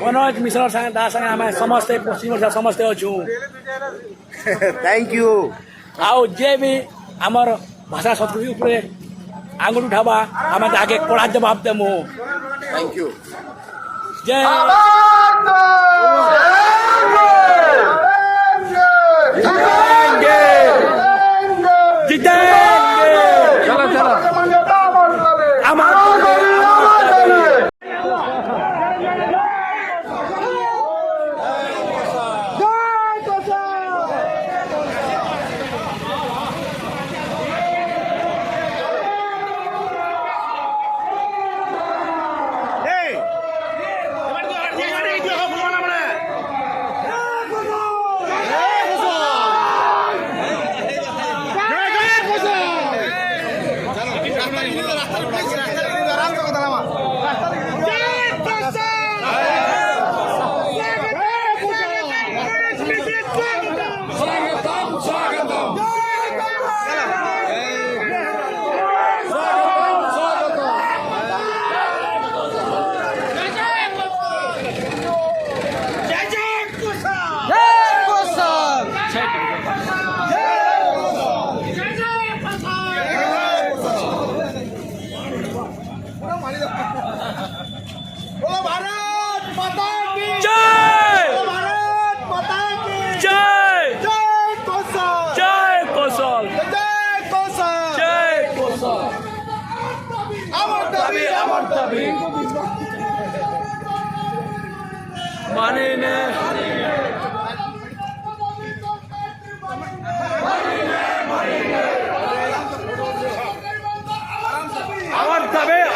मनोज मिश्र दासँग आम समस्ते पश्चिम ओडिशा समस्ते अच्छु थैंक यू आउ जे भी आमर भाषा संस्कृति उपरे आंगुल उठावा आम आगे कड़ा जवाब देमु। थैंक यू जय जीतेंगे चलो चलो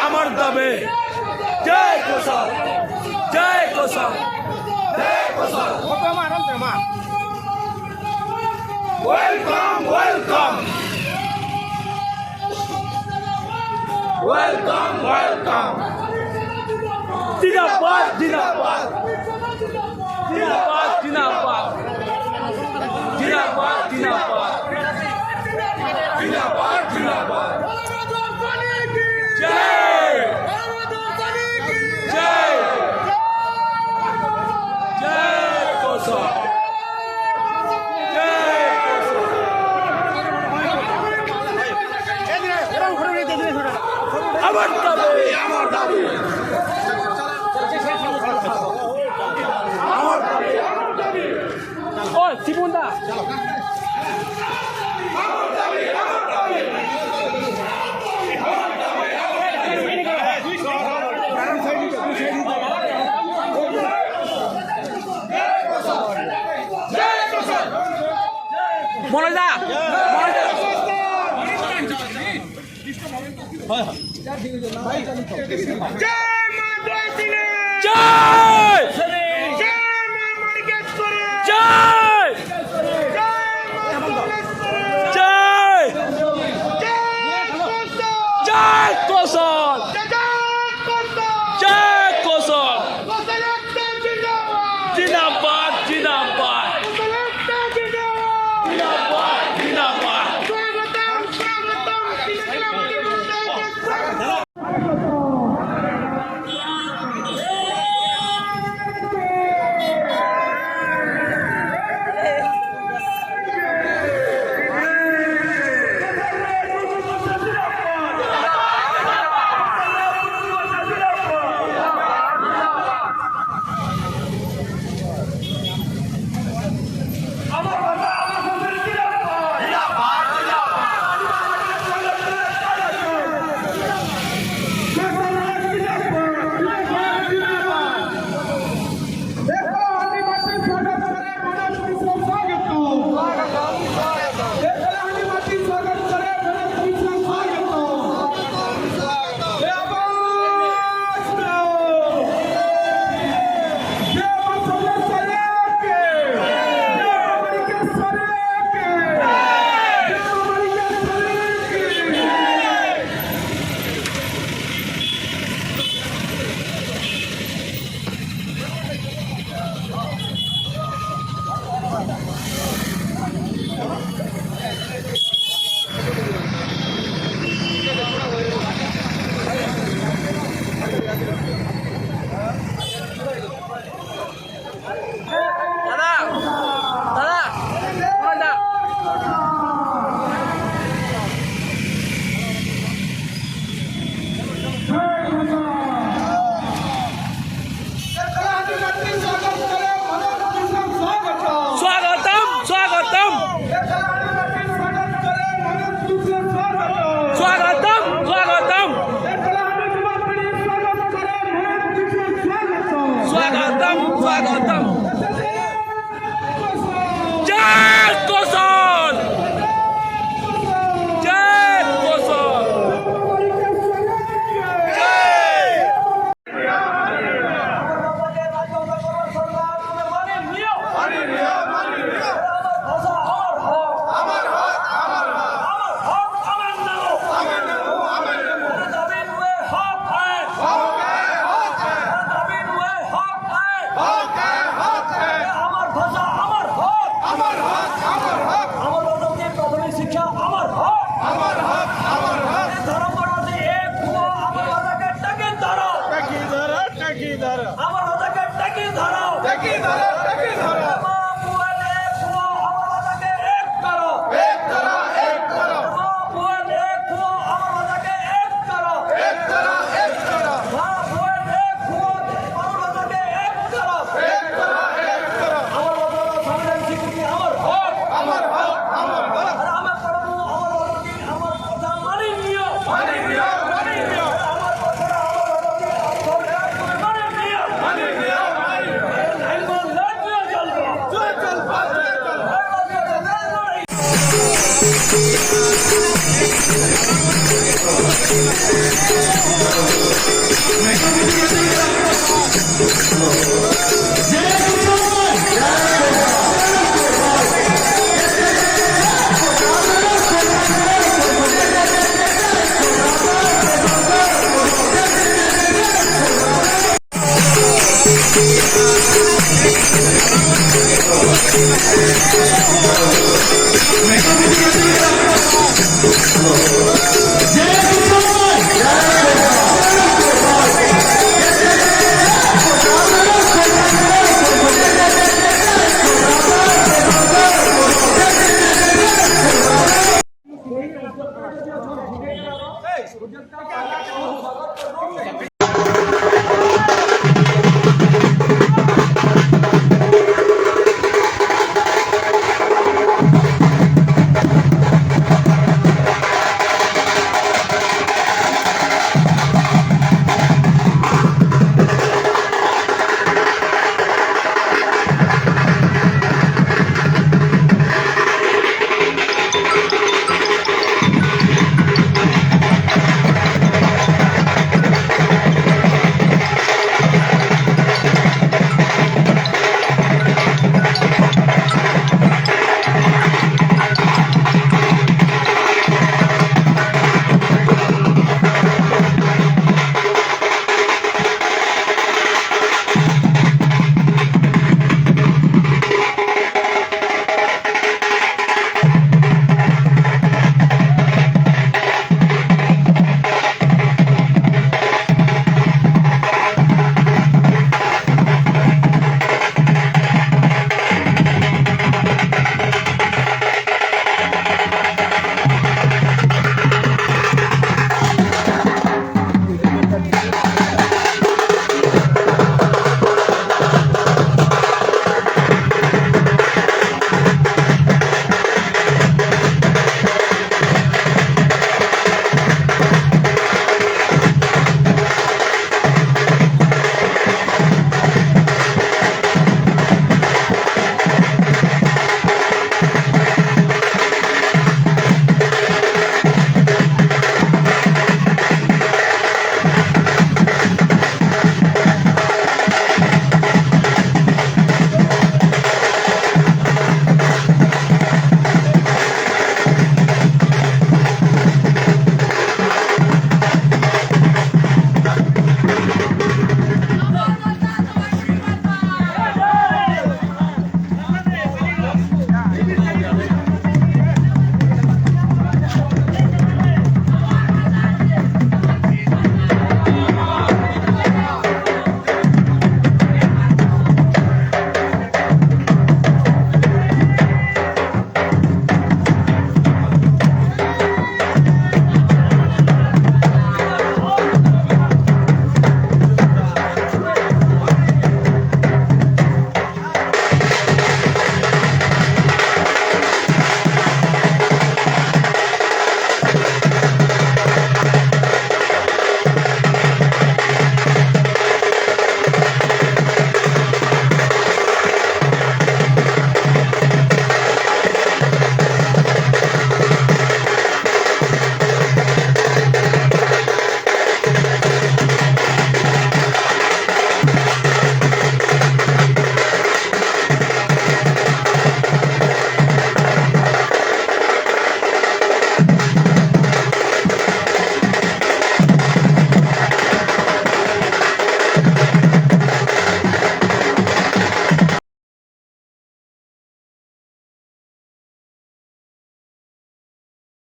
अमर दबे जय कोसल जय कोसल जय Kosal welcome welcome welcome welcome जिंदाबाद जिंदाबाद जिंदाबाद जिंदाबाद जिंदाबाद जिंदाबाद जिंदाबाद जिंदाबाद जय जय जय कोसल अमर दाबी अमर दाबी ओ सिमुंदा मनोज दा স্বাগতম স্বাগতম জয় কোশল জয় কোশল আমার ওটাকে টাকি ধরো টাকি ধরো টাকি ধরো মা বুয়ান এক হো আমার ওটাকে এক করো এক করো এক করো মা বুয়ান এক হো আমার ওটাকে এক করো এক করো এক করো মা বুয়ান এক হো আমার ওটাকে এক করো এক করো এক করো আমার ওটাকে সংগ্রাম স্বীকৃতি আমার হক আমার হক আমার হক আর আমার করবো আমার ওটাকে আমার কথা মানি নিও মানি নিও মানি নিও আমার কথা আমার ওটাকে মানি নিও মানি নিও Thank you.